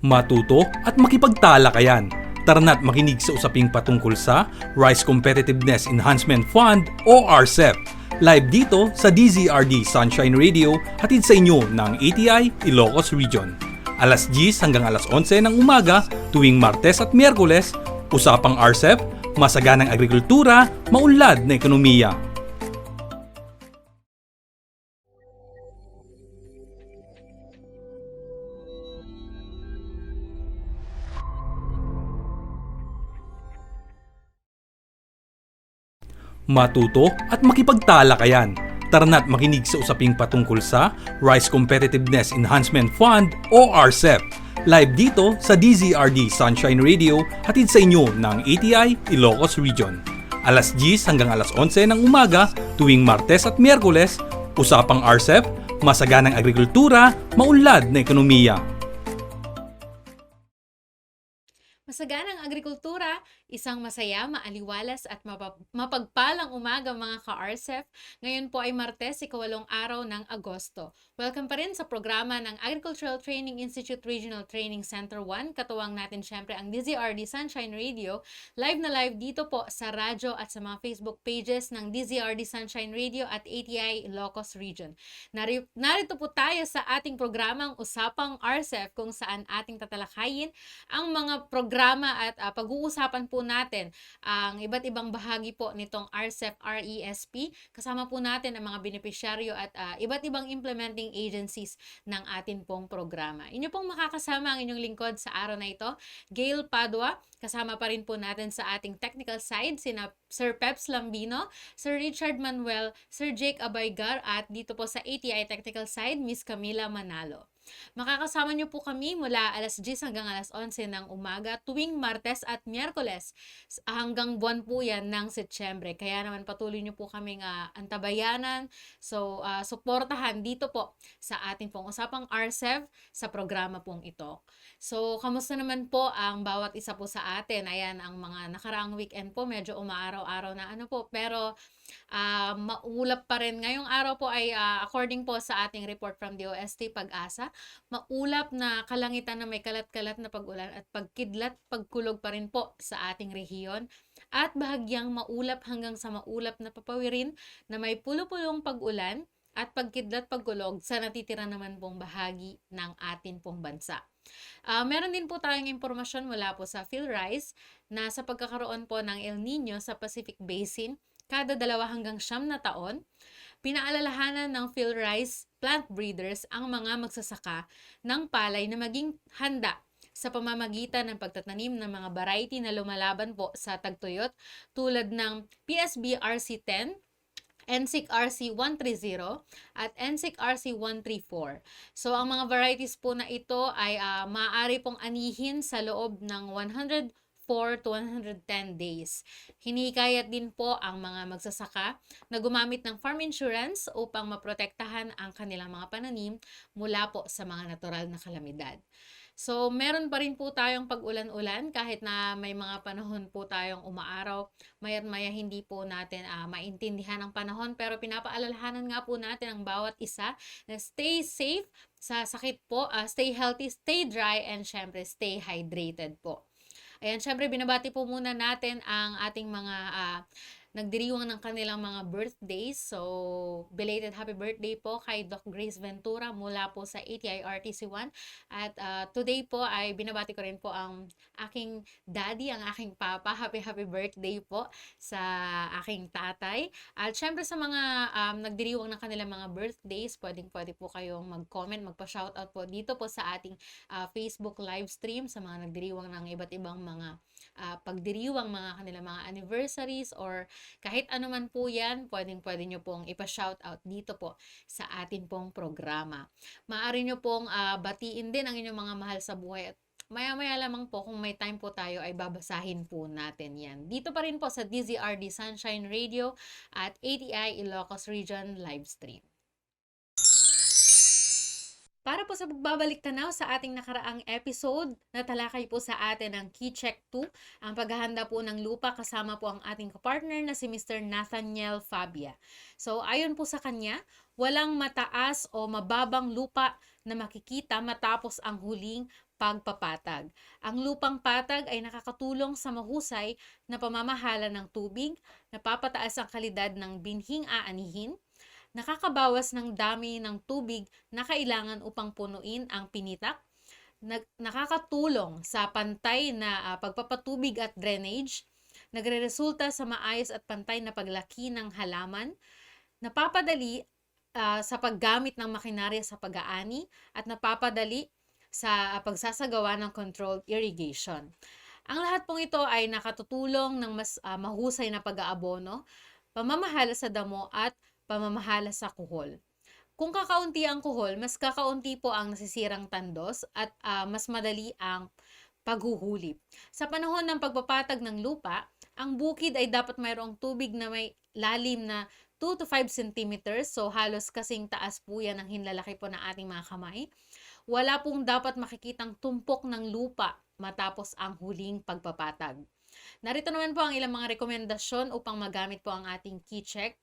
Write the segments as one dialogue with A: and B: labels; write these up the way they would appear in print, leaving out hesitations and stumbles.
A: matuto at makipagtalakayan. Tara na't makinig sa usaping patungkol sa Rice Competitiveness Enhancement Fund o RCEP. Live dito sa DZRD Sunshine Radio, hatid sa inyo ng ATI Ilocos Region. Alas 10 hanggang alas 11 ng umaga tuwing Martes at Miyerkules, usapang RCEP, masaganang agrikultura, maunlad na ekonomiya. Matuto at makipagtalakayan. Tara na't makinig sa usaping patungkol sa Rice Competitiveness Enhancement Fund o RCEP. Live dito sa DZRD Sunshine Radio, hatid sa inyo ng ATI Ilocos Region. Alas 10 hanggang alas 11 ng umaga tuwing Martes at Miyerkules, usapang RCEP, masaganang agrikultura, maunlad na ekonomiya.
B: Masaganang agrikultura, isang masaya, maaliwalas at mapagpalang umaga mga ka-RCEP. Ngayon po ay Martes, ika-8 araw ng Agosto. Welcome pa rin sa programa ng Agricultural Training Institute Regional Training Center 1. Katuwang natin syempre ang DZRD Sunshine Radio. Live na live dito po sa radyo at sa mga Facebook pages ng DZRD Sunshine Radio at ATI Ilocos Region. Narito po tayo sa ating programang Usapang RCEP kung saan ating tatalakayin ang mga programa at pag-uusapan po natin ang iba't ibang bahagi po nitong RCEP RESP. Kasama po natin ang mga benepisyaryo at iba't ibang implementing agencies ng atin pong programa. Inyo pong makakasama ang inyong lingkod sa araw na ito, Gail Padua. Kasama pa rin po natin sa ating technical side sina Sir Peps Lambino, Sir Richard Manuel, Sir Jake Abaygar at dito po sa ATI technical side, Miss Camila Manalo. Makakasama niyo po kami mula alas 10 hanggang alas 11 ng umaga tuwing Martes at Miyerkules hanggang buwan po yan ng Setyembre. Kaya naman patuloy niyo po kaming antabayanan. So, suportahan dito po sa ating pong usapang RCEP sa programa pong ito. So, kamusta naman po ang bawat isa po sa atin? Ayan, ang mga nakaraang weekend po medyo umaaraw-araw na po. Pero maulap pa rin. Ngayong araw po ay according po sa ating report from DOST Pag-asa, maulap na kalangitan na may kalat-kalat na pag-ulan at pagkidlat, pagkulog pa rin po sa ating rehiyon at bahagyang maulap hanggang sa maulap na papawirin na may pulo-pulong pag-ulan at pagkidlat, pagkulog sa natitira naman pong bahagi ng atin pong bansa. Meron din po tayong impormasyon mula po sa PhilRice na sa pagkakaroon po ng El Nino sa Pacific Basin kada 2 hanggang 9 na taon, pinaalalahanan ng PhilRice plant breeders ang mga magsasaka ng palay na maging handa sa pamamagitan ng pagtatanim ng mga variety na lumalaban po sa tagtuyot tulad ng PSB RC10, NSIC RC130 at NSIC RC134. So, ang mga varieties po na ito ay maaari pong anihin sa loob ng 104 to 110 days. Hinikayat din po ang mga magsasaka na gumamit ng farm insurance upang maprotektahan ang kanilang mga pananim mula po sa mga natural na kalamidad. So, meron pa rin po tayong pag-ulan-ulan kahit na may mga panahon po tayong umaaraw. Maya't-maya hindi po natin maintindihan ang panahon pero pinapaalalahanan nga po natin ang bawat isa na stay safe sa sakit po, stay healthy, stay dry, and syempre stay hydrated po. Ayan, syempre binabati po muna natin ang ating mga nagdiriwang ng kanilang mga birthdays. So, belated happy birthday po kay Doc Grace Ventura mula po sa ATI RTC1. At today po ay binabati ko rin po ang aking daddy, ang aking papa. Happy birthday po sa aking tatay. At syempre sa mga nagdiriwang ng kanilang mga birthdays, pwede po kayong mag-comment, magpa-shoutout po dito po sa ating Facebook live stream sa mga nagdiriwang ng iba't ibang mga pagdiriwang mga kanilang mga anniversaries or kahit ano man po yan, pwede nyo pong ipa-shoutout dito po sa atin pong programa. Maaari nyo pong batiin din ang inyong mga mahal sa buhay at maya-maya lamang po kung may time po tayo ay babasahin po natin yan. Dito pa rin po sa DZRD Sunshine Radio at ATI Ilocos Region Livestream. Para po sa pagbabalik tanaw sa ating nakaraang episode, natalakay po sa atin ang Key Check 2, ang paghahanda po ng lupa kasama po ang ating kapartner na si Mr. Nathaniel Fabia. So ayon po sa kanya, walang mataas o mababang lupa na makikita matapos ang huling pagpapatag. Ang lupang patag ay nakakatulong sa mahusay na pamamahala ng tubig, napapataas ang kalidad ng binhing aanihin, nakakabawas ng dami ng tubig na kailangan upang punuin ang pinitak, nakakatulong sa pantay na pagpapatubig at drainage, nagreresulta sa maayos at pantay na paglaki ng halaman, napapadali sa paggamit ng makinarya sa pag-aani, at napapadali sa pagsasagawa ng controlled irrigation. Ang lahat pong ito ay nakatutulong ng mas mahusay na pag-aabono, pamamahala sa damo at pamamahala sa kuhol. Kung kakaunti ang kuhol, mas kakaunti po ang nasisirang tandos at mas madali ang paghuhulip. Sa panahon ng pagpapatag ng lupa, ang bukid ay dapat mayroong tubig na may lalim na 2 to 5 centimeters, so halos kasing taas po yan ng hinlalaki po ng ating mga kamay. Wala pong dapat makikitang tumpok ng lupa matapos ang huling pagpapatag. Narito naman po ang ilang mga rekomendasyon upang magamit po ang ating key check.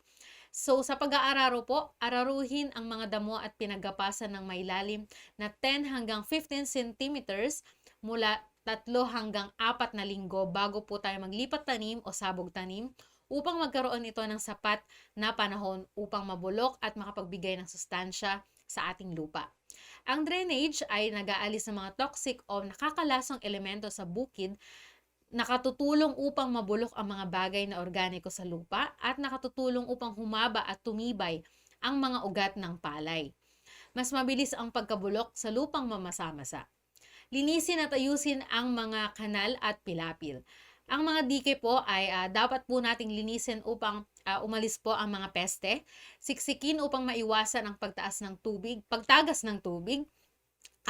B: So sa pag-aararo po, araruhin ang mga damo at pinaggapasan ng may lalim na 10 hanggang 15 centimeters mula 3 hanggang 4 na linggo bago po tayo maglipat tanim o sabog tanim upang magkaroon ito ng sapat na panahon upang mabulok at makapagbigay ng sustansya sa ating lupa. Ang drainage ay nag-aalis ng mga toxic o nakakalasong elemento sa bukid, nakatutulong upang mabulok ang mga bagay na organiko sa lupa at nakatutulong upang humaba at tumibay ang mga ugat ng palay. Mas mabilis ang pagkabulok sa lupang mamasa-masa. Linisin at ayusin ang mga kanal at pilapil. Ang mga dike po ay dapat po nating linisin upang umalis po ang mga peste, siksikin upang maiwasan ang pagtagas ng tubig,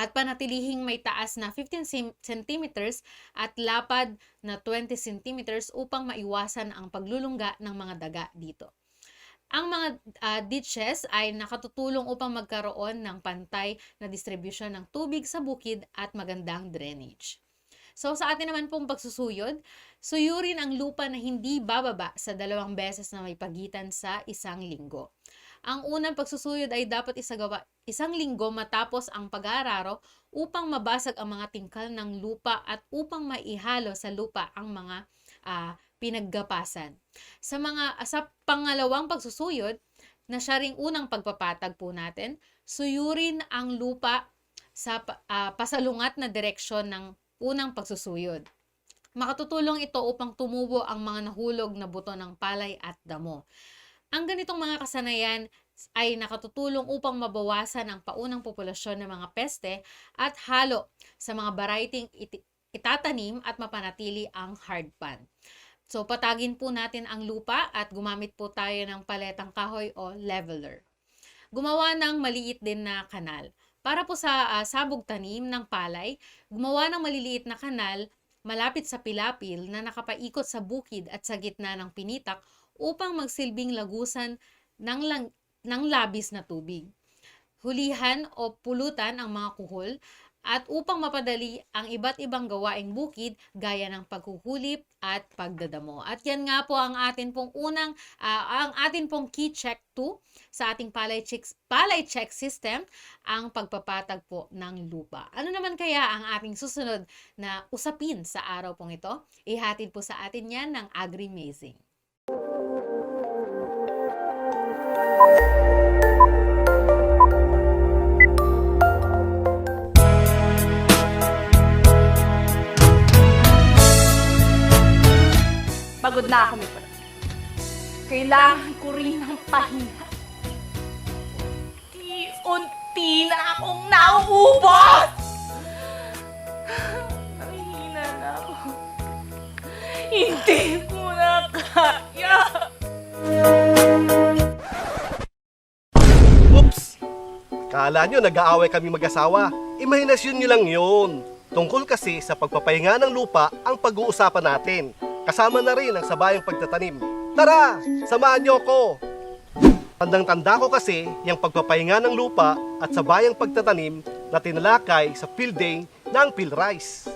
B: at panatilihing may taas na 15 centimeters at lapad na 20 centimeters upang maiwasan ang paglulungga ng mga daga dito. Ang mga ditches ay nakatutulong upang magkaroon ng pantay na distribution ng tubig sa bukid at magandang drainage. So sa atin naman pong pagsusuyod, suyurin ang lupa na hindi bababa sa 2 beses na may pagitan sa 1 linggo. Ang unang pagsusuyod ay dapat isagawa 1 linggo matapos ang pag-aararo upang mabasag ang mga tingkal ng lupa at upang maihalo sa lupa ang mga pinaggapasan. Sa pangalawang pagsusuyod, na siya ring unang pagpapatag po natin, suyurin ang lupa sa pasalungat na direksyon ng unang pagsusuyod. Makatutulong ito upang tumubo ang mga nahulog na buto ng palay at damo. Ang ganitong mga kasanayan ay nakatutulong upang mabawasan ang paunang populasyon ng mga peste at halo sa mga variety itatanim at mapanatili ang hardpan. So patagin po natin ang lupa at gumamit po tayo ng paletang kahoy o leveler. Gumawa ng maliit din na kanal. Para po sa sabog tanim ng palay, gumawa ng maliliit na kanal malapit sa pilapil na nakapaikot sa bukid at sa gitna ng pinitak upang magsilbing lagusan ng labis na tubig. Hulihan o pulutan ang mga kuhol at upang mapadali ang iba't ibang gawaing bukid gaya ng paghuhulip at pagdadamo. At yan nga po ang atin pong key check 2 sa ating palay check system, ang pagpapatag po ng lupa. Ano naman kaya ang ating susunod na usapin sa araw pong ito? Ihatid po sa atin yan ng Agri-Mazing.
C: Pagod na ako, Mipon. Kailangan ko rin ng pahinga. Unti na akong nauubos! Nangihina na ako. Hindi ko na kaya.
D: Oops! Kala nyo nag-aaway kami mag-asawa. Imahinasyon nyo lang yun. Tungkol kasi sa pagpapahinga ng lupa ang pag-uusapan natin. Kasama na rin ang sabayang pagtatanim. Tara! Samahan nyo ako! Tandang-tanda ko kasi yung pagpapahinga ng lupa at sabayang pagtatanim na tinalakay sa field day ng PhilRice.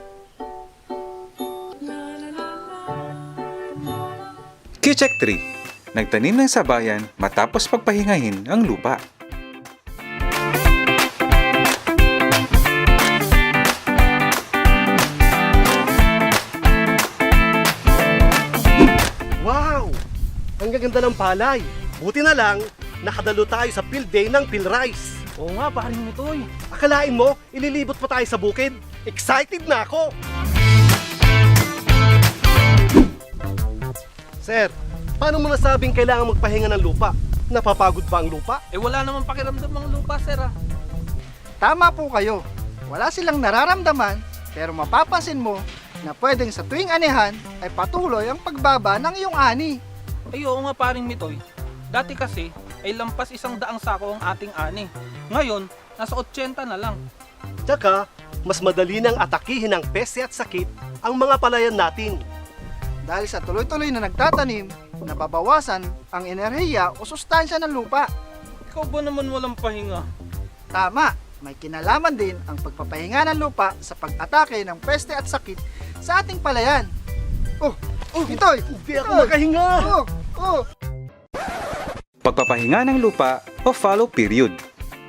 E: Key-check 3. Nagtanim ng sabayan matapos pagpahingahin ang lupa.
D: Wow! Ang gaganda ng palay. Buti na lang, nakadalo tayo sa field day ng PhilRice.
F: Oo nga, paring Mitoy.
D: Akalain mo, ililibot pa tayo sa bukid? Excited na ako! Sir, paano mo nasabing kailangan magpahinga ng lupa? Napapagod ba ang lupa?
F: Wala naman pakiramdam ng lupa, sir ah.
G: Tama po kayo. Wala silang nararamdaman, pero mapapansin mo na pwedeng sa tuwing anihan ay patuloy ang pagbaba ng iyong ani.
F: Oo nga, paring Mitoy. Dati kasi, ay lampas 100 sako ang ating ani. Ngayon, nasa 80 na lang.
D: Tsaka, mas madali nang atakihin ng peste at sakit ang mga palayan natin.
G: Dahil sa tuloy-tuloy na nagtatanim, nababawasan ang enerhiya o sustansya ng lupa.
F: Ikaw ba naman walang pahinga?
G: Tama, may kinalaman din ang pagpapahinga ng lupa sa pag-atake ng peste at sakit sa ating palayan. Itoy!
D: Hindi ako makahinga!
E: Pagpapahinga ng lupa o fallow period.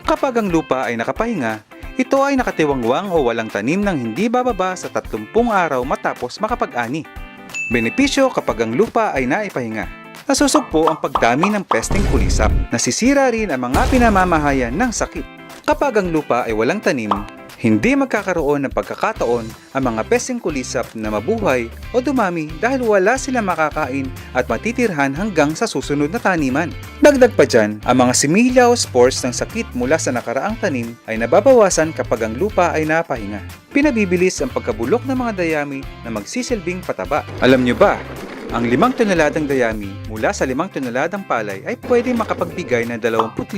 E: Kapag ang lupa ay nakapahinga, ito ay nakatiwangwang o walang tanim ng hindi bababa sa 30 araw matapos makapag-ani. Benepisyo kapag ang lupa ay naipahinga. Nasusugpo ang pagdami ng pesteng kulisap. Nasisira rin ang mga pinamamahayan ng sakit. Kapag ang lupa ay walang tanim, hindi magkakaroon ng pagkakataon ang mga pesteng kulisap na mabuhay o dumami dahil wala silang makakain at matitirhan hanggang sa susunod na taniman. Dagdag pa dyan, ang mga similya o spores ng sakit mula sa nakaraang tanim ay nababawasan kapag ang lupa ay napahinga. Pinabibilis ang pagkabulok ng mga dayami na magsisilbing pataba. Alam nyo ba, ang 5 toneladang dayami mula sa 5 toneladang palay ay pwede makapagbigay ng 25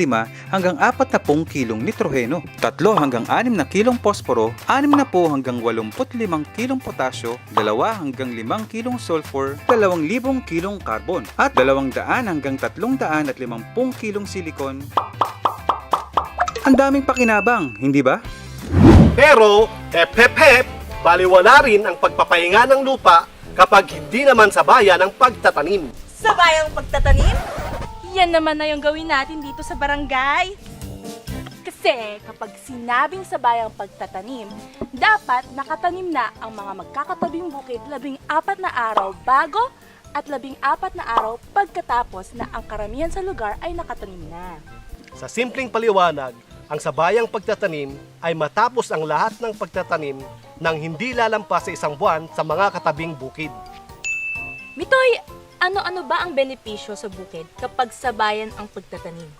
E: hanggang 40 kilong nitroheno, 3 hanggang 6 na kilong posporo, 60 hanggang 85 kilong potasyo, 2 hanggang 5 kilong sulfur, 2,000 kilong carbon, at 200 hanggang 350 kilong silicon. Ang daming pakinabang, hindi ba?
D: Pero, hep, baliwala rin ang pagpapahinga ng lupa kapag hindi naman sabayan ang pagtatanim.
C: Sabayang pagtatanim? Yan naman na yung gawin natin dito sa barangay. Kasi kapag sinabing sabayang pagtatanim, dapat nakatanim na ang mga magkakatabing bukid 14 na araw bago at 14 na araw pagkatapos na ang karamihan sa lugar ay nakatanim na.
D: Sa simpleng paliwanag, ang sabayang pagtatanim ay matapos ang lahat ng pagtatanim nang hindi lalampas sa 1 buwan sa mga katabing bukid.
C: Mitoy, ano-ano ba ang benepisyo sa bukid kapag sabayan ang pagtatanim?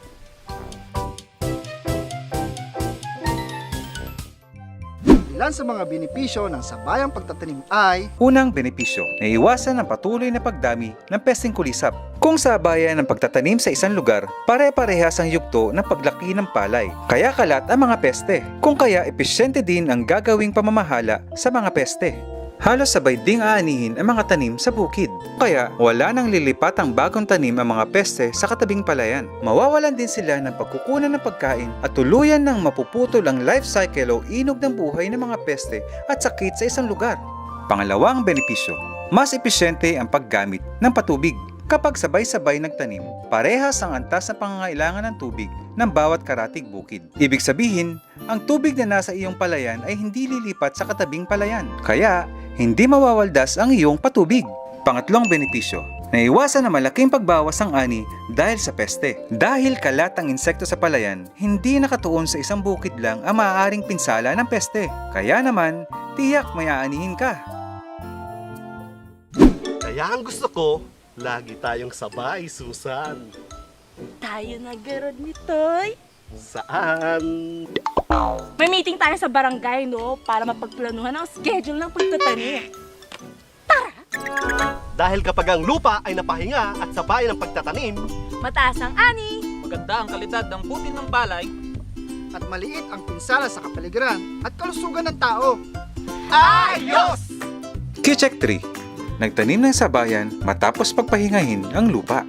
G: Ilan sa mga benepisyo ng sabayang pagtatanim ay
E: Unang benepisyo, naiiwasan ang patuloy na pagdami ng pesteng kulisap. Kung sabayan ng pagtatanim sa isang lugar, pare-parehas ang yugto ng paglaki ng palay. Kaya kalat ang mga peste. Kung kaya epesyente din ang gagawing pamamahala sa mga peste. Halos sabay ding aanihin ang mga tanim sa bukid. Kaya wala nang lilipat ang bagong tanim ang mga peste sa katabing palayan. Mawawalan din sila ng pagkukunan ng pagkain at tuluyan ng mapuputol ang life cycle o inog ng buhay ng mga peste at sakit sa isang lugar. Pangalawang benepisyo, mas epesyente ang paggamit ng patubig. Kapag sabay-sabay nagtanim, parehas ang antas na pangangailangan ng tubig ng bawat karatig bukid. Ibig sabihin, ang tubig na nasa iyong palayan ay hindi lilipat sa katabing palayan. Kaya, hindi mawawaldas ang iyong patubig. Pangatlong benepisyo, naiwasan na malaking pagbawas ng ani dahil sa peste. Dahil kalat ang insekto sa palayan, hindi nakatuon sa isang bukid lang ang maaaring pinsala ng peste. Kaya naman, tiyak may aanihin ka.
D: Kaya ang gusto ko, lagi tayong sabay, Susan.
C: Tayo nagkaroon Mitoy.
D: Saan?
C: May meeting tayo sa barangay, no? Para mapagplanuhan ang schedule ng pagtatanim.
D: Dahil kapag ang lupa ay napahinga at sabayan ng pagtatanim,
C: Mataas ang ani.
F: Maganda ang kalidad ng butil ng palay.
G: at maliit ang pinsala sa kapaligiran at kalusugan ng tao.
D: ayos!
E: Q-Check 3. Nagtanim ng sabayan matapos pagpahingahin ang lupa.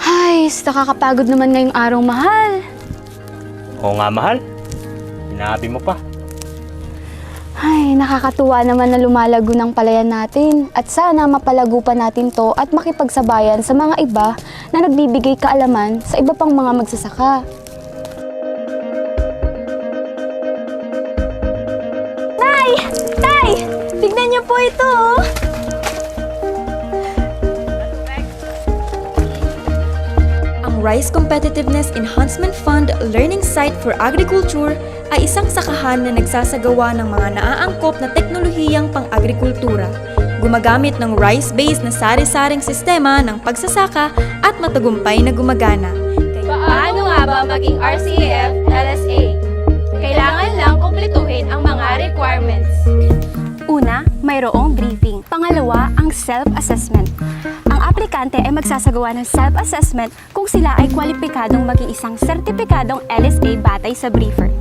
H: Ay, nakakapagod naman ngayong araw, mahal.
I: Oo nga, mahal. Hinabi mo pa.
H: Ay, nakakatuwa naman na lumalago ng palayan natin. At sana mapalago pa natin to at makipagsabayan sa mga iba na nagbibigay kaalaman sa iba pang mga magsasaka. Tay! Tay! Tignan niyo po ito, oh!
I: Ang Rice Competitiveness Enhancement Fund Learning Site for Agriculture ay isang sakahan na nagsasagawa ng mga naaangkop na teknolohiyang pang-agrikultura, gumagamit ng rice-based na sari-saring sistema ng pagsasaka at matagumpay na gumagana.
C: Paano nga ba maging RCEF LSA? Kailangan lang kumpletuhin ang mga requirements.
H: Una, mayroong briefing. Pangalawa, ang self-assessment. Ang aplikante ay magsasagawa ng self-assessment kung sila ay kwalipikadong maging isang sertipikadong LSA batay sa briefer.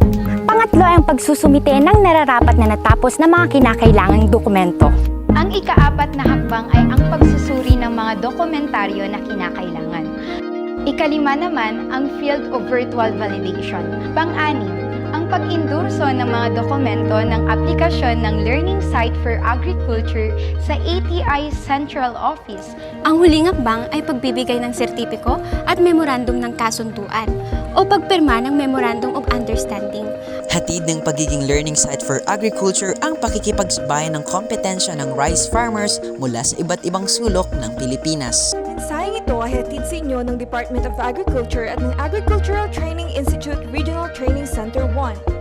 H: Pangatlo ay ang pagsusumite ng nararapat na natapos na mga kinakailangang dokumento. Ang ikaapat na hakbang ay ang pagsusuri ng mga dokumentaryo na kinakailangan. Ikalima naman ang field of virtual validation. Pang-anim, ang pag-indurso ng mga dokumento ng aplikasyon ng Learning Site for Agriculture sa ATI Central Office. Ang huling hakbang ay pagbibigay ng sertipiko at memorandum ng kasunduan o pagpirma ng Memorandum of Understanding.
J: Hatid ng pagiging learning site for agriculture ang pakikipagsabayan ng kompetensya ng rice farmers mula sa iba't ibang sulok ng Pilipinas.
I: Mensaheng ito ay hatid sa inyo ng Department of Agriculture at ng Agricultural Training Institute Regional Training Center 1.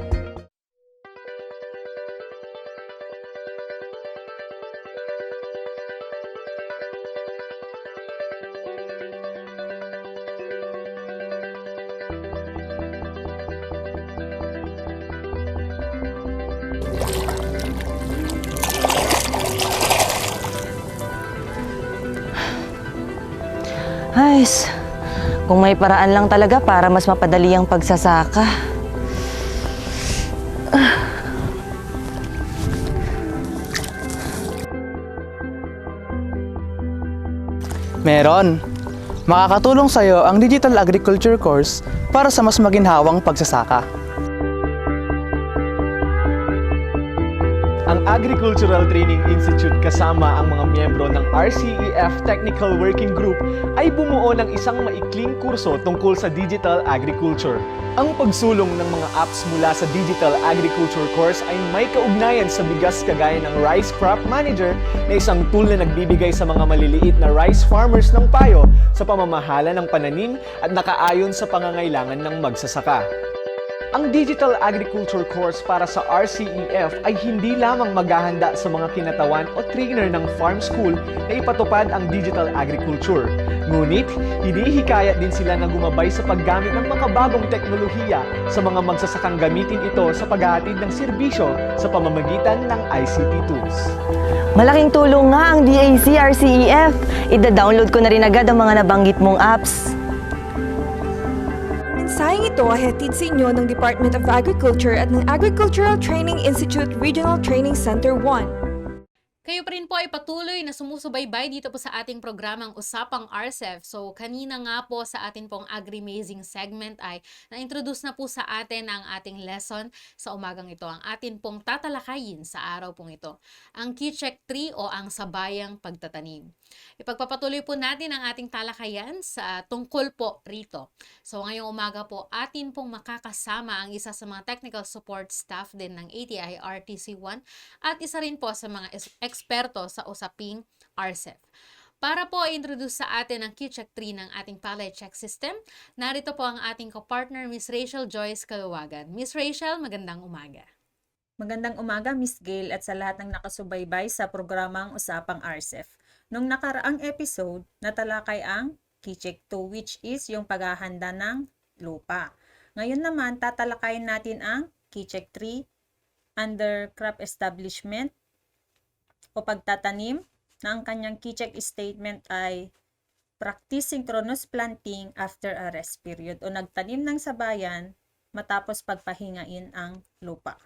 K: Ayos, kung may paraan lang talaga para mas mapadali ang pagsasaka.
L: Meron. Makakatulong sa'yo ang Digital Agriculture course para sa mas maginhawang pagsasaka.
M: Ang Agricultural Training Institute kasama ang mga miyembro ng RCEF Technical Working Group ay bumuo ng isang maikling kurso tungkol sa digital agriculture. Ang pagsulong ng mga apps mula sa Digital Agriculture course ay may kaugnayan sa bigas kagaya ng Rice Crop Manager na isang tool na nagbibigay sa mga maliliit na rice farmers ng payo sa pamamahala ng pananim at nakaayon sa pangangailangan ng magsasaka. Ang Digital Agriculture course para sa RCEF ay hindi lamang maghahanda sa mga kinatawan o trainer ng farm school na ipatupad ang digital agriculture. Ngunit, hinihikayat din sila na gumabay sa paggamit ng makabagong teknolohiya sa mga magsasakang gamitin ito sa paghahatid ng serbisyo sa pamamagitan ng ICT tools.
K: Malaking tulong nga ang DAC RCEF. Ida-download ko na rin agad ang mga nabanggit mong apps.
I: Mensaheng ito ay hatid sa inyo ng Department of Agriculture at ng Agricultural Training Institute Regional Training Center 1.
B: Kayo pa rin po ay patuloy na sumusubaybay dito po sa ating programang Usapang RCEF. So, kanina nga po sa atin pong Agri-Mazing segment ay na-introduce na po sa atin ang ating lesson sa umagang ito. Ang atin pong tatalakayin sa araw pong ito. Ang Key Check 3 o ang sabayang pagtatanim. Ipagpapatuloy po natin ang ating talakayan sa tungkol po rito. So, ngayong umaga po, atin pong makakasama ang isa sa mga technical support staff din ng ATI RTC1 at isa rin po sa mga eksperto sa usaping RCEF. Para po i-introduce sa atin ang Key Check 3 ng ating palay check system, narito po ang ating co-partner, Miss Rachel Joyce Kaluwagan. Miss Rachel, magandang umaga.
N: Magandang umaga, Miss Gail, at sa lahat ng nakasubaybay sa programang Usapang RCEF. Nung nakaraang episode, natalakay ang Key Check 2, which is yung paghahanda ng lupa. Ngayon naman, tatalakayin natin ang Key Check 3 under crop establishment o pagtatanim na ang kanyang key check statement ay practice synchronous planting after a rest period o nagtanim ng sabayan matapos pagpahingain ang lupa.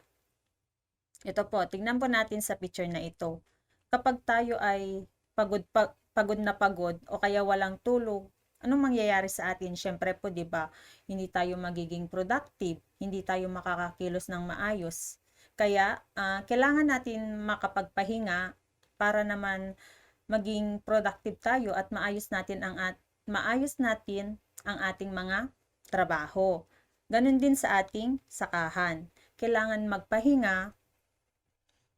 N: Ito po, tignan po natin sa picture na ito. Kapag tayo ay pagod na pagod o kaya walang tulog, anong mangyayari sa atin? Syempre po, 'di ba? Hindi tayo magiging productive, hindi tayo makakakilos ng maayos. Kaya kailangan natin makapagpahinga para naman maging productive tayo at maayos natin ang ating mga trabaho. Ganon din sa ating sakahan. Kailangan magpahinga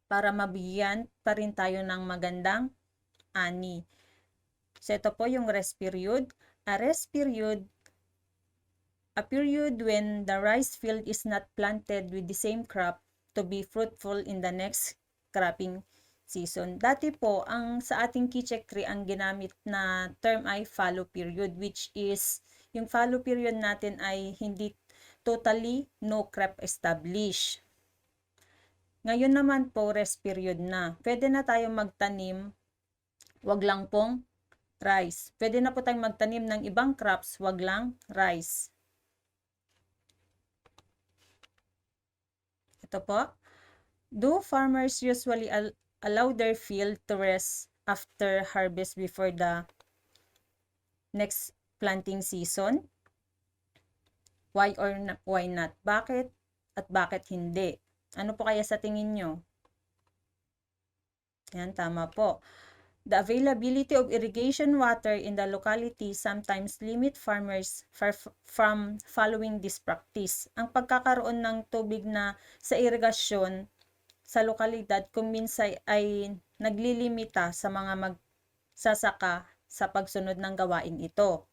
N: para mabigyan pa rin tayo ng magandang ani. So ito po yung rest period. A rest period, a period when the rice field is not planted with the same crop to be fruitful in the next cropping season. Dati po, sa ating Kichek tree, ang ginamit na term ay fallow period, which is, yung fallow period natin ay hindi totally no crop established. Ngayon naman po, rest period na. Pwede na tayong magtanim, wag lang pong rice. Pwede na po tayong magtanim ng ibang crops, wag lang rice. Ito po. Do farmers usually allow their field to rest after harvest before the next planting season? Why or why not? Bakit at bakit hindi? Ano po kaya sa tingin nyo? Yan, tama po. The availability of irrigation water in the locality sometimes limit farmers from following this practice. Ang pagkakaroon ng tubig na sa irigasyon sa lokalidad kung minsan ay naglilimita sa mga magsasaka sa pagsunod ng gawain ito.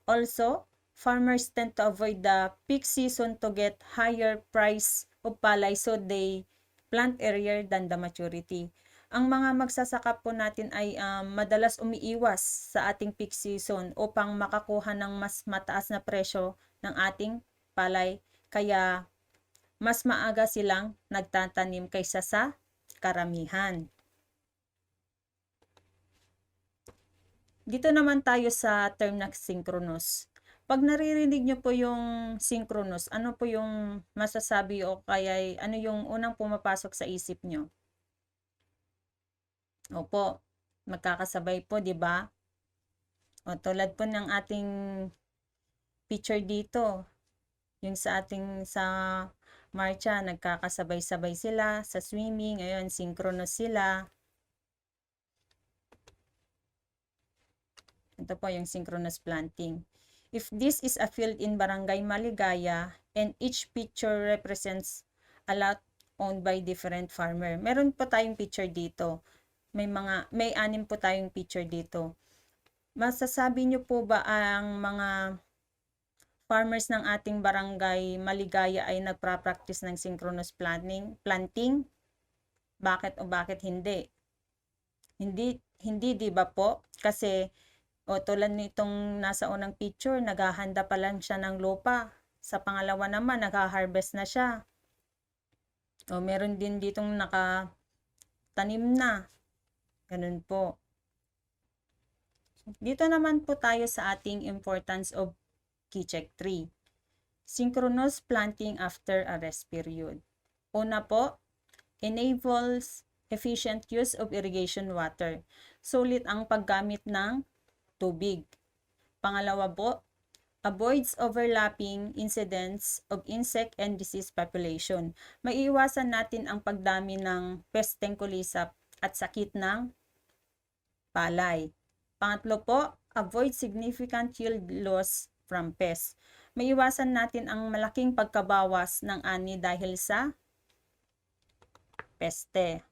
N: Also, farmers tend to avoid the peak season to get higher price of palay, so they plant earlier than the maturity. Ang mga magsasaka po natin ay madalas umiiwas sa ating peak season upang makakuha ng mas mataas na presyo ng ating palay. Kaya mas maaga silang nagtatanim kaysa sa karamihan. Dito naman tayo sa term na synchronous. Pag naririnig nyo po yung synchronous, ano po yung masasabi o kaya ano yung unang pumapasok sa isip nyo? Opo, magkakasabay po, di ba? O tulad po ng ating picture dito, yung sa marcha, nagkakasabay-sabay sila sa swimming, ayun, synchronous sila. Ito po yung synchronous planting. If this is a field in Barangay Maligaya and each picture represents a lot owned by different farmer. Meron po tayong picture dito. May 6 po tayong picture dito. Masasabi nyo po ba ang mga farmers ng ating Barangay Maligaya ay nagpa-practice ng synchronous planting? Bakit o bakit hindi? Hindi, di ba po? Kasi tulad nitong nasa unang picture, naghahanda pa lang siya ng lupa. Sa pangalawa naman, nag-harvest na siya. Meron din ditong nakatanim na. Ganun po. Dito naman po tayo sa ating importance of Kichek tree. Synchronous planting after a rest period. Una po, enables efficient use of irrigation water. Sulit ang paggamit ng tubig. Pangalawa po, avoids overlapping incidents of insect and disease population. Maiiwasan natin ang pagdami ng pesteng kulisap at sakit ng palay. Pangatlo po, avoid significant yield loss from pests. Maiiwasan natin ang malaking pagkabawas ng ani dahil sa peste.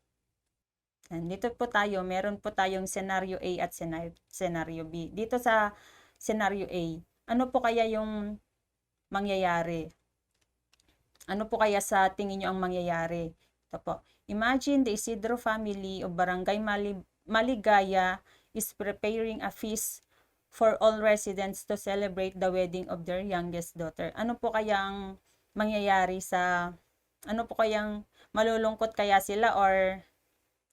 N: Dito po tayo, meron po tayong scenario A at scenario B. Dito sa scenario A, ano po kaya yung mangyayari? Ano po kaya sa tingin nyo ang mangyayari? Ito po. Imagine the Isidro family of Barangay Maligaya is preparing a feast for all residents to celebrate the wedding of their youngest daughter. Ano po kayang mangyayari ano po kayang malulungkot kaya sila or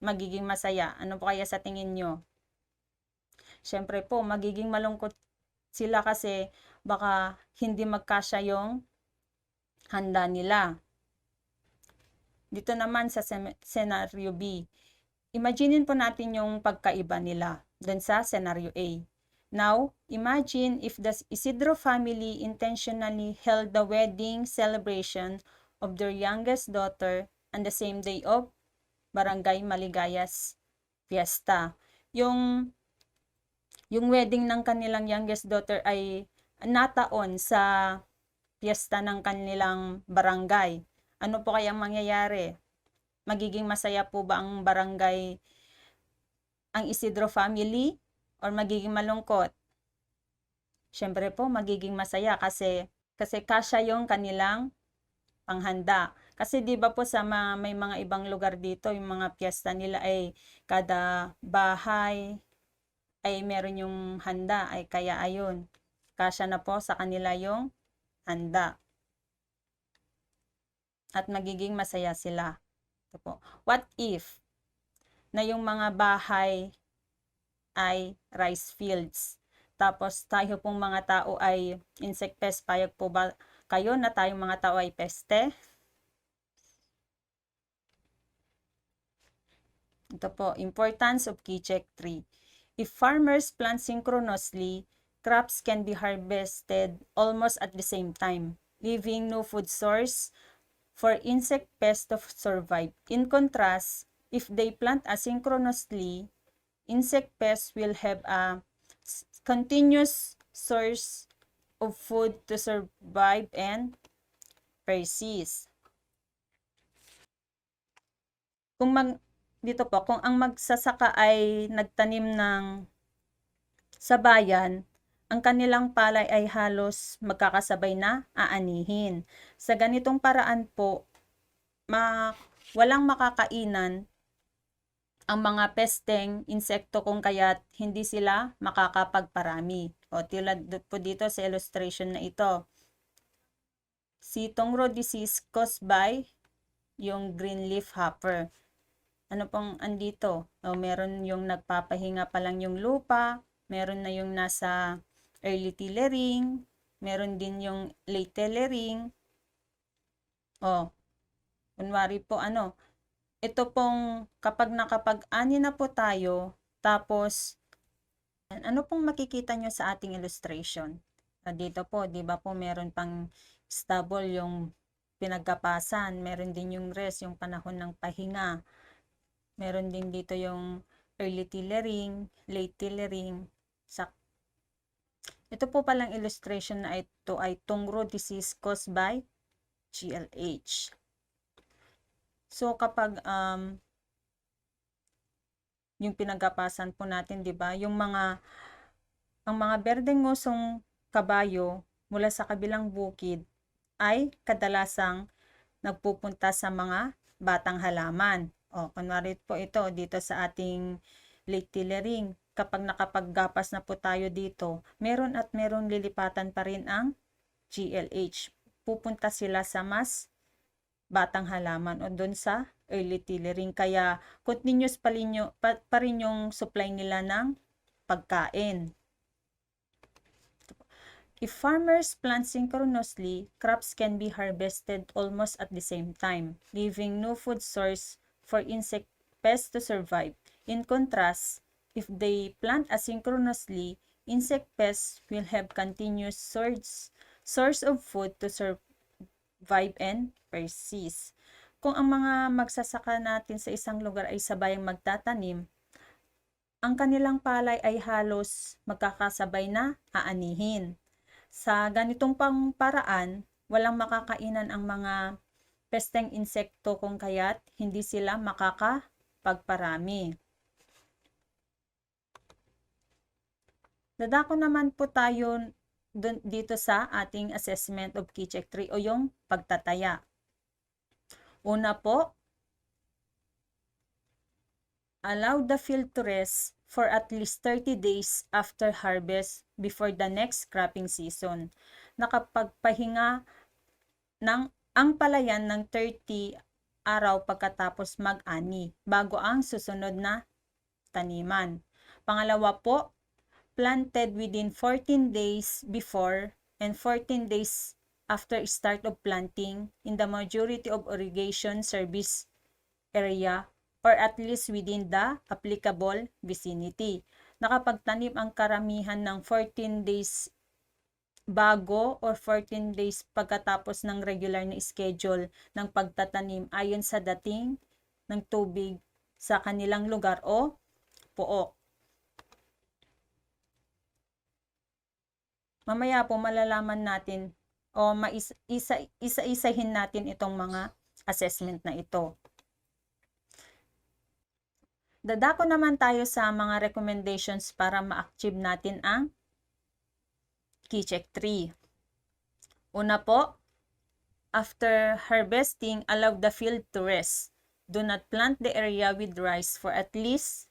N: magiging masaya? Ano po kaya sa tingin nyo? Siyempre po, magiging malungkot sila kasi baka hindi magkasya yung handa nila. Dito naman sa scenario B, imaginin po natin yung pagkaiba nila dun sa scenario A. Now, imagine if the Isidro family intentionally held the wedding celebration of their youngest daughter on the same day of Barangay Maligayas Fiesta. Yung wedding ng kanilang youngest daughter ay nataon sa fiesta ng kanilang barangay. Ano po kayang mangyayari? Magiging masaya po ba ang barangay, ang Isidro family, or magiging malungkot? Siyempre po, magiging masaya kasi kasya yung kanilang panghanda. Kasi di ba po may mga ibang lugar dito, yung mga piyesta nila ay kada bahay ay meron yung handa, ay kaya ayun, kasya na po sa kanila yung handa. At magiging masaya sila. Ito po. What if na yung mga bahay ay rice fields? Tapos tayo pong mga tao ay insect pest. Payag po ba kayo na tayong mga tao ay peste? Ito po, importance of Kichek tree. If farmers plant synchronously, crops can be harvested almost at the same time, leaving no food source for insect pests to survive. In contrast, if they plant asynchronously, insect pests will have a continuous source of food to survive and persist. Dito po, kung ang magsasaka ay nagtanim sa bayan, ang kanilang palay ay halos magkakasabay na aanihin. Sa ganitong paraan po, walang makakainan ang mga pesteng insekto kung kaya't hindi sila makakapagparami. O tulad po dito sa illustration na ito. Si Tongro disease caused by yung green leaf hopper. Ano pong andito? Meron yung nagpapahinga pa lang yung lupa, meron na yung nasa early tillering, meron din yung late tillering. Kunwari po ito pong kapag nakapag-ani na po tayo, tapos ano pong makikita nyo sa ating illustration? Dito po, di ba po meron pang stubble yung pinagkapasan, meron din yung rest, yung panahon ng pahinga. Meron din dito yung early tillering, late tillering. Ito po palang illustration na ito ay Tongro disease caused by GLH. So kapag yung pinagapasan po natin, 'di ba? Ang mga berdeng ngosong kabayo mula sa kabilang bukid ay kadalasang nagpupunta sa mga batang halaman. Kunwari po ito dito sa ating late tillering. Kapag nakapaggapas na po tayo dito, meron lilipatan pa rin ang GLH. Pupunta sila sa mas batang halaman o doon sa early tillering. Kaya continuous pa rin yung supply nila ng pagkain. If farmers plant synchronously, crops can be harvested almost at the same time, leaving no food source for insect pests to survive. In contrast, if they plant asynchronously, insect pests will have continuous source of food to survive and persist. Kung ang mga magsasaka natin sa isang lugar ay sabayang magtatanim, ang kanilang palay ay halos magkakasabay na aanihin. Sa ganitong paraan, walang makakainan ang mga pesteng insekto kung kaya't hindi sila makakapagparami. Dadako naman po tayo dito sa ating assessment of Kichek tree o yung pagtataya. Una po, allow the field to rest for at least 30 days after harvest before the next cropping season. Nakapagpahinga ang palayan ng 30 araw pagkatapos mag-ani bago ang susunod na taniman. Pangalawa po, planted within 14 days before and 14 days after start of planting in the majority of irrigation service area or at least within the applicable vicinity. Nakapagtanim ang karamihan ng 14 days bago or 14 days pagkatapos ng regular na schedule ng pagtatanim ayon sa dating ng tubig sa kanilang lugar o pook. Mamaya po malalaman natin o isa-isahin natin itong mga assessment na ito. Dadako naman tayo sa mga recommendations para ma-achieve natin ang Key-check 3. Una po, after harvesting, allow the field to rest. Do not plant the area with rice for at least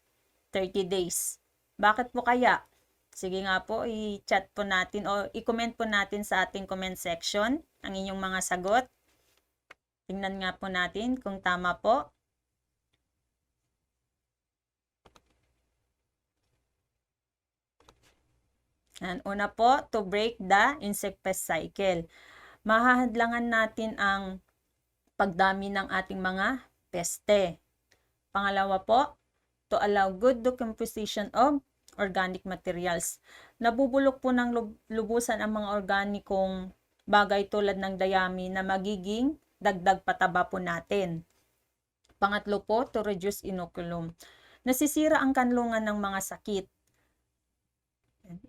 N: 30 days. Bakit po kaya? Sige nga po, i-chat po natin o i-comment po natin sa ating comment section ang inyong mga sagot. Tingnan nga po natin kung tama po. And una po, to break the insect pest cycle. Mahahadlangan natin ang pagdami ng ating mga peste. Pangalawa po, to allow good decomposition of organic materials. Nabubulok po ng lubusan ang mga organikong bagay tulad ng dayami na magiging dagdag pataba po natin. Pangatlo po, to reduce inoculum. Nasisira ang kanlungan ng mga sakit.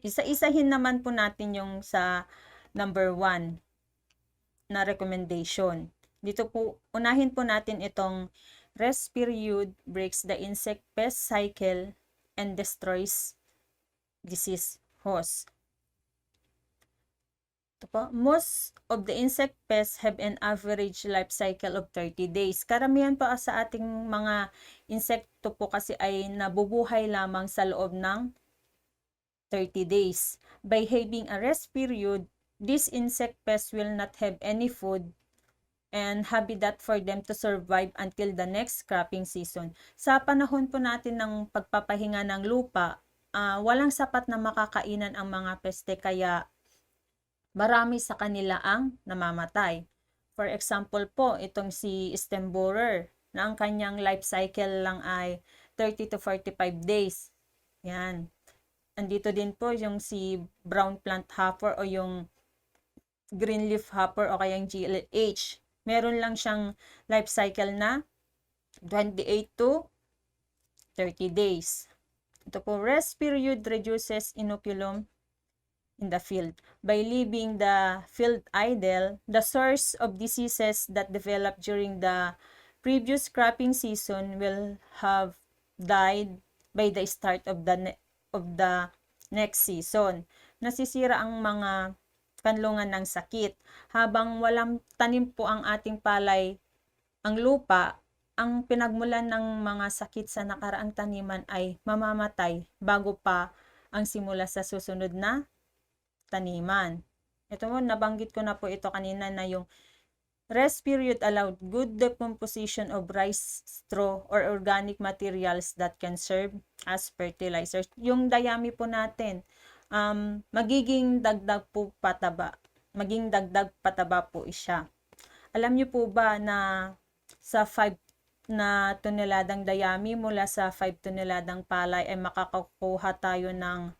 N: Isa-isahin naman po natin yung sa number 1 na recommendation. Dito po, unahin po natin itong rest period breaks the insect pest cycle and destroys disease host. Ito po, most of the insect pests have an average life cycle of 30 days. Karamihan po sa ating mga insekto po kasi ay nabubuhay lamang sa loob ng 30 days. By having a rest period, these insect pests will not have any food and habitat for them to survive until the next cropping season. Sa panahon po natin ng pagpapahinga ng lupa, walang sapat na makakainan ang mga peste kaya marami sa kanila ang namamatay. For example po, itong si stem borer na ang kanyang life cycle lang ay 30 to 45 days. Yan. Andito din po yung si brown plant hopper o yung green leaf hopper o kaya yung GLH. Meron lang siyang life cycle na 28 to 30 days. Ito po, rest period reduces inoculum in the field. By leaving the field idle, the source of diseases that develop during the previous cropping season will have died by the start of the next season. Nasisira ang mga kanlungan ng sakit. Habang walang tanim po ang ating palay, ang lupa, ang pinagmulan ng mga sakit sa nakaraang taniman ay mamamatay bago pa ang simula sa susunod na taniman. Ito mo, nabanggit ko na po ito kanina na yung rest period allowed good decomposition of rice straw or organic materials that can serve as fertilizers. Yung dayami po natin, magiging dagdag pataba po siya. Alam niyo po ba na sa 5 na toneladang dayami mula sa 5 toneladang palay ay makakakuha tayo ng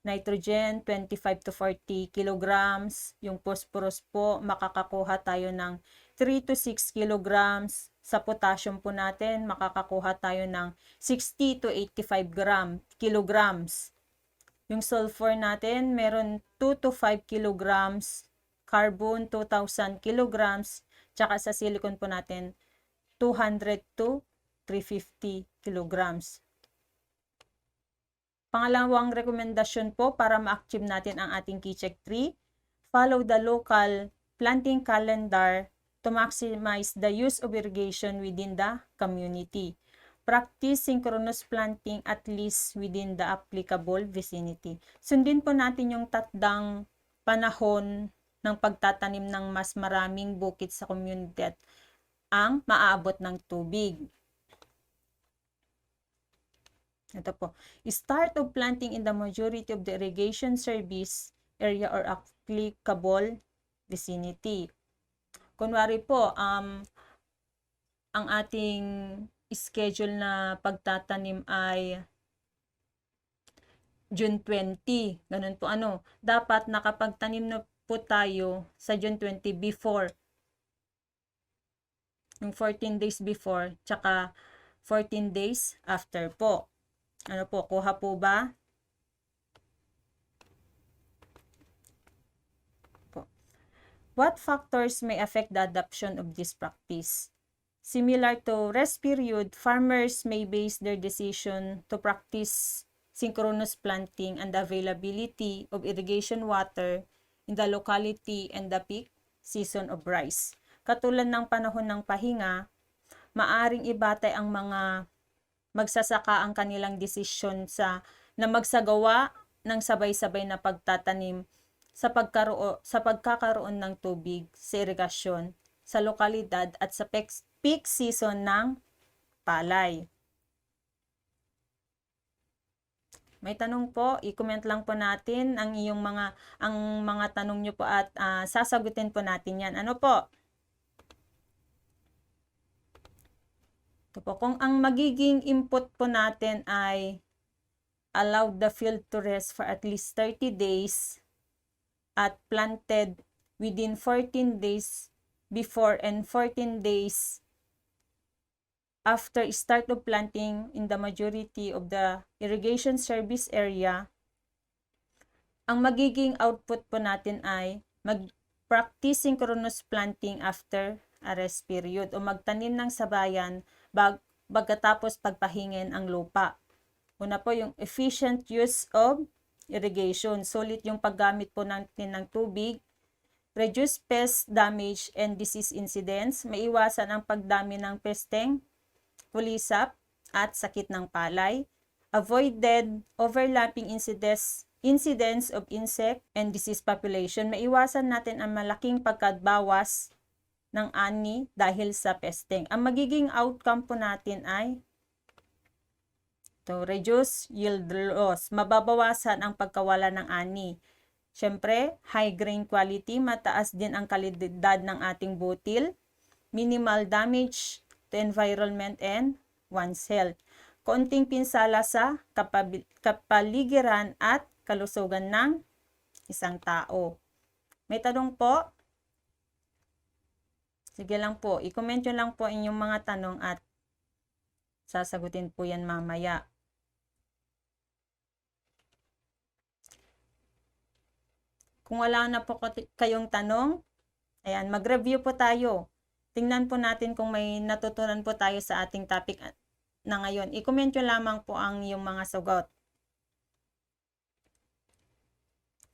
N: nitrogen 25 to 40 kilograms. Yung phosphorus po makakakuha tayo ng 3 to 6 kilograms. Sa potassium po natin makakakuha tayo ng 60 to 85 kilograms. Yung sulfur natin meron 2 to 5 kilograms. Carbon 2,000 kilograms. Tsaka sa silicon po natin 200 to 350 kilograms. Pangalawang rekomendasyon po para ma-achieve natin ang ating Key-check 3, follow the local planting calendar to maximize the use of irrigation within the community. Practice synchronous planting at least within the applicable vicinity. Sundin po natin yung tatdang panahon ng pagtatanim ng mas maraming bukid sa community at ang maaabot ng tubig. Ito po. Start of planting in the majority of the irrigation service area or applicable vicinity. Kunwari po, ang ating schedule na pagtatanim ay June 20. Ganun po dapat nakapagtanim na po tayo sa June 20 before. Yung 14 days before, tsaka 14 days after po. Kuha po ba? What factors may affect the adoption of this practice? Similar to rest period, farmers may base their decision to practice synchronous planting and the availability of irrigation water in the locality and the peak season of rice. Katulad ng panahon ng pahinga, maaring ibatay ang mga magsasaka ang kanilang desisyon na magsagawa ng sabay-sabay na pagtatanim sa pagkakaroon ng tubig sa irigasyon sa lokalidad at sa peak season ng palay. May tanong po, i-comment lang po natin ang mga tanong nyo po at sasagutin po natin yan. Ano po? Ito po, kung ang magiging input po natin ay allow the field to rest for at least 30 days at planted within 14 days before and 14 days after start of planting in the majority of the irrigation service area, ang magiging output po natin ay mag-practice synchronous planting after a rest period o magtanim ng sabayan pagkatapos pagpahingin ang lupa. Una po yung efficient use of irrigation. Sulit yung paggamit po natin ng tubig. Reduce pest damage and disease incidents. Maiwasan ang pagdami ng pesteng, pulisap, at sakit ng palay. Avoided overlapping incidents of insect and disease population. Maiwasan natin ang malaking pagkabawas ng ani dahil sa pesteng. Ang magiging outcome po natin ay reduce yield loss. Mababawasan ang pagkawala ng ani. Siyempre, high grain quality, mataas din ang kalidad ng ating butil. Minimal damage to environment and one's health. Konting pinsala sa kapaligiran at kalusugan ng isang tao. May tanong po? Sige lang po, i-comment nyo lang po inyong mga tanong at sasagutin po yan mamaya. Kung wala na po kayong tanong, ayan, mag-review po tayo. Tingnan po natin kung may natutunan po tayo sa ating topic na ngayon. I-comment nyo lamang po ang iyong mga sagot.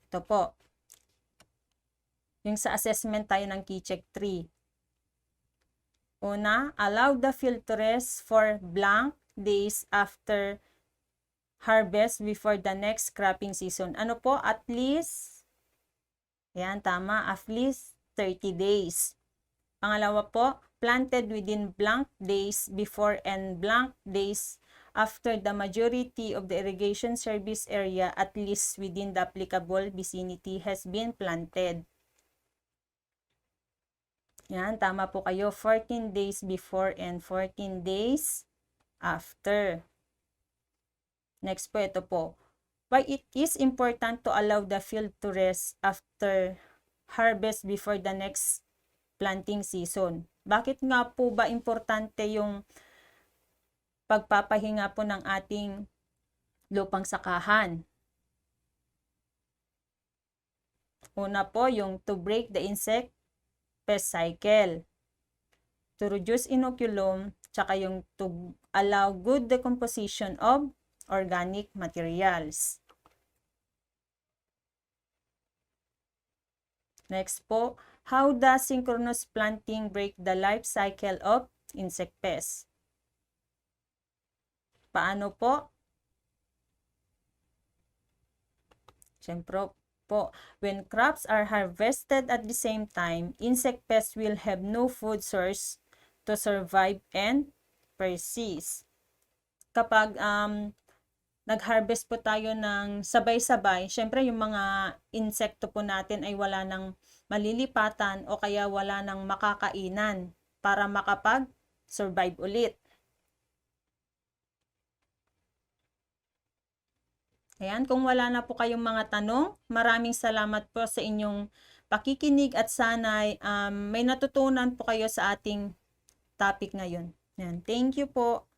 N: Ito po. Yung sa assessment tayo ng Key-Check 3. Una, allow the field to rest for blank days after harvest before the next cropping season. Ano po? At least, yan, tama, at least 30 days. Pangalawa po, planted within blank days before and blank days after the majority of the irrigation service area at least within the applicable vicinity has been planted. Yan, tama po kayo. 14 days before and 14 days after. Next po, ito po. Why it is important to allow the field to rest after harvest before the next planting season. Bakit nga po ba importante yung pagpapahinga po ng ating lupang sakahan? Una po, yung to break the insect pest cycle, to reduce inoculum, tsaka yung to allow good decomposition of organic materials. Next po, how does synchronous planting break the life cycle of insect pests? Paano po? Siyempre po, when crops are harvested at the same time, insect pests will have no food source to survive and persist. Kapag nag-harvest po tayo ng sabay-sabay, syempre yung mga insekto po natin ay wala ng malilipatan o kaya wala ng makakainan para makapag-survive ulit. Ayan, kung wala na po kayong mga tanong, maraming salamat po sa inyong pakikinig at sana'y may natutunan po kayo sa ating topic ngayon. Ayan, thank you po.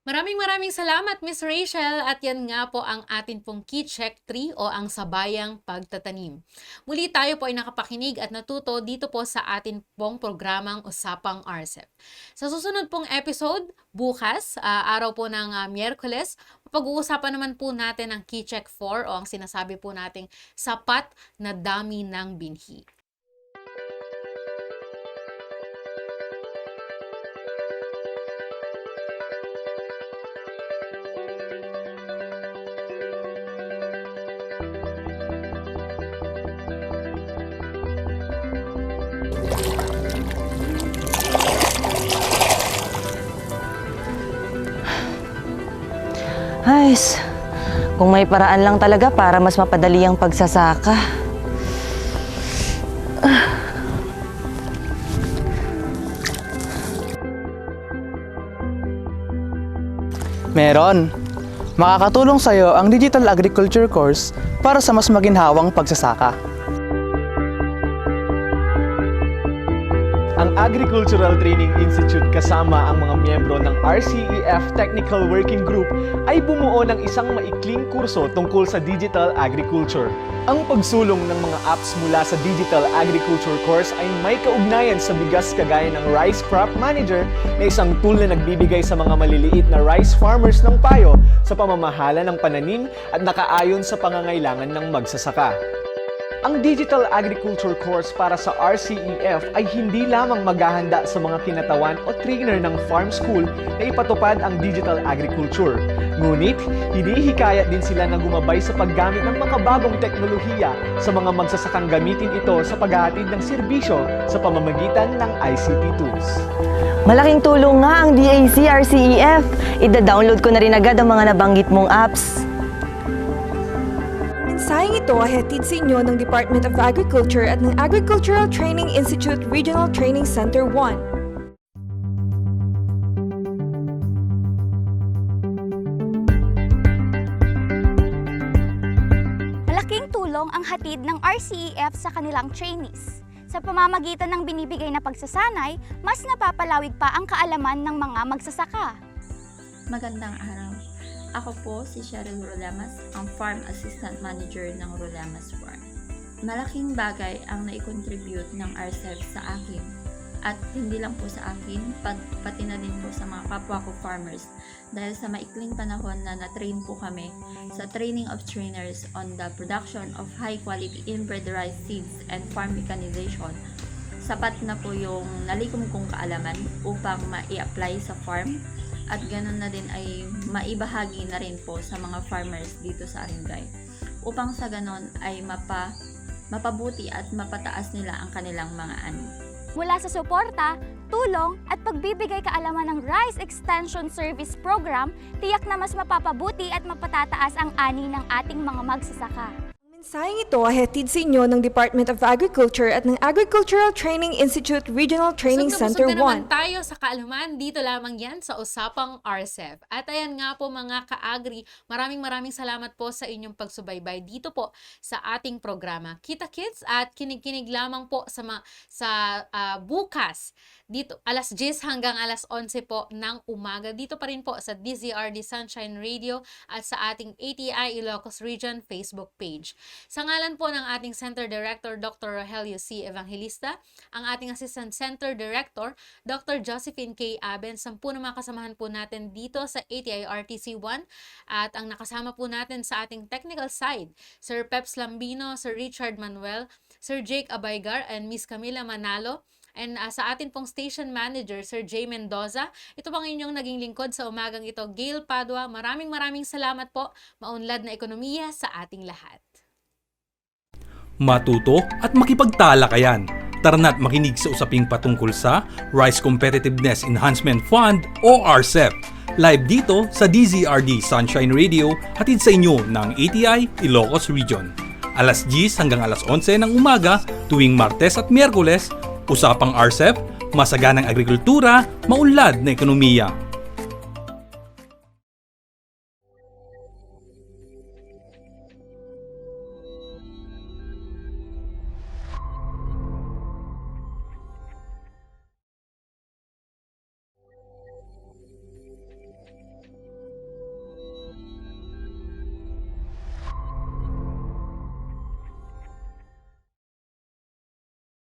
B: Maraming salamat, Miss Rachel. At yan nga po ang atin pong Key Check 3 o ang sabayang pagtatanim. Muli tayo po ay nakapakinig at natuto dito po sa atin pong programang Usapang RCEP. Sa susunod pong episode, bukas, araw po ng Miyerkules, pag-uusapan naman po natin ang Key Check 4 o ang sinasabi po nating sapat na dami ng binhi.
K: Ay, kung may paraan lang talaga para mas mapadali ang pagsasaka.
L: Meron. Makakatulong sa'yo ang Digital Agriculture course para sa mas maginhawang pagsasaka.
M: Ang Agricultural Training Institute kasama ang mga miyembro ng RCEF Technical Working Group ay bumuo ng isang maikling kurso tungkol sa digital agriculture. Ang pagsulong ng mga apps mula sa Digital Agriculture course ay may kaugnayan sa bigas kagaya ng Rice Crop Manager na isang tool na nagbibigay sa mga maliliit na rice farmers ng payo sa pamamahala ng pananim at nakaayon sa pangangailangan ng magsasaka. Ang Digital Agriculture course para sa RCEF ay hindi lamang maghahanda sa mga kinatawan o trainer ng farm school na ipatupad ang digital agriculture. Ngunit, hinihikayat din sila na gumabay sa paggamit ng makabagong teknolohiya sa mga magsasakang gamitin ito sa paghahatid ng serbisyo sa pamamagitan ng ICT tools.
K: Malaking tulong nga ang DAC RCEF. Ida-download ko na rin agad ang mga nabanggit mong apps.
I: Mensaheng ito ay hatid sa inyo ng Department of Agriculture at ng Agricultural Training Institute Regional Training Center 1.
H: Malaking tulong ang hatid ng RCEF sa kanilang trainees. Sa pamamagitan ng binibigay na pagsasanay, mas napapalawig pa ang kaalaman ng mga magsasaka.
O: Magandang araw. Ako po si Cheryl Rolamas, ang Farm Assistant Manager ng Rolamas Farm. Malaking bagay ang nai-contribute ng RCEF sa akin at hindi lang po sa akin, pati na din po sa mga kapwa ko farmers dahil sa maikling panahon na na-train po kami sa training of trainers on the production of high-quality inbred rice seeds and farm mechanization. Sapat na po yung nalikom kong kaalaman upang ma-i-apply sa farm at ganun na din ay maibahagi na rin po sa mga farmers dito sa Arengay upang sa ganun ay mapabuti at mapataas nila ang kanilang mga ani.
H: Mula sa suporta, tulong at pagbibigay kaalaman ng Rice Extension Service Program, tiyak na mas mapapabuti at mapatataas ang ani ng ating mga magsasaka.
I: Mensaheng ito ay hatid sa inyo ng Department of Agriculture at ng Agricultural Training Institute Regional Training Center 1.
B: Busog na naman tayo sa kaalaman. Dito lamang yan sa Usapang RCEF. At ayan nga po mga ka-agri, maraming salamat po sa inyong pagsubaybay dito po sa ating programa Kita Kids at kinig-kinig lamang po sa bukas dito alas 10 hanggang alas 11 po ng umaga dito pa rin po sa DZRD Sunshine Radio at sa ating ATI Ilocos Region Facebook page. Sa ngalan po ng ating Center Director Dr. Rogelio C. Evangelista, ang ating Assistant Center Director Dr. Josephine K. Aben, 10 na mga kasamahan po natin dito sa ATI RTC 1 at ang nakasama po natin sa ating technical side, Sir Peps Lambino, Sir Richard Manuel, Sir Jake Abaygar and Miss Camila Manalo. And sa atin pong station manager, Sir Jay Mendoza, ito pang inyong naging lingkod sa umagang ito, Gail Padua. Maraming salamat po. Maunlad na ekonomiya sa ating lahat.
A: Matuto at makipagtalakayan. Tara na't makinig sa usaping patungkol sa Rice Competitiveness Enhancement Fund o RCEP. Live dito sa DZRD Sunshine Radio, hatid sa inyo ng ATI Ilocos Region. Alas 10 hanggang alas 11 ng umaga tuwing Martes at Miyerkules. Usapang RCEP, masaganang agrikultura, maunlad na ekonomiya.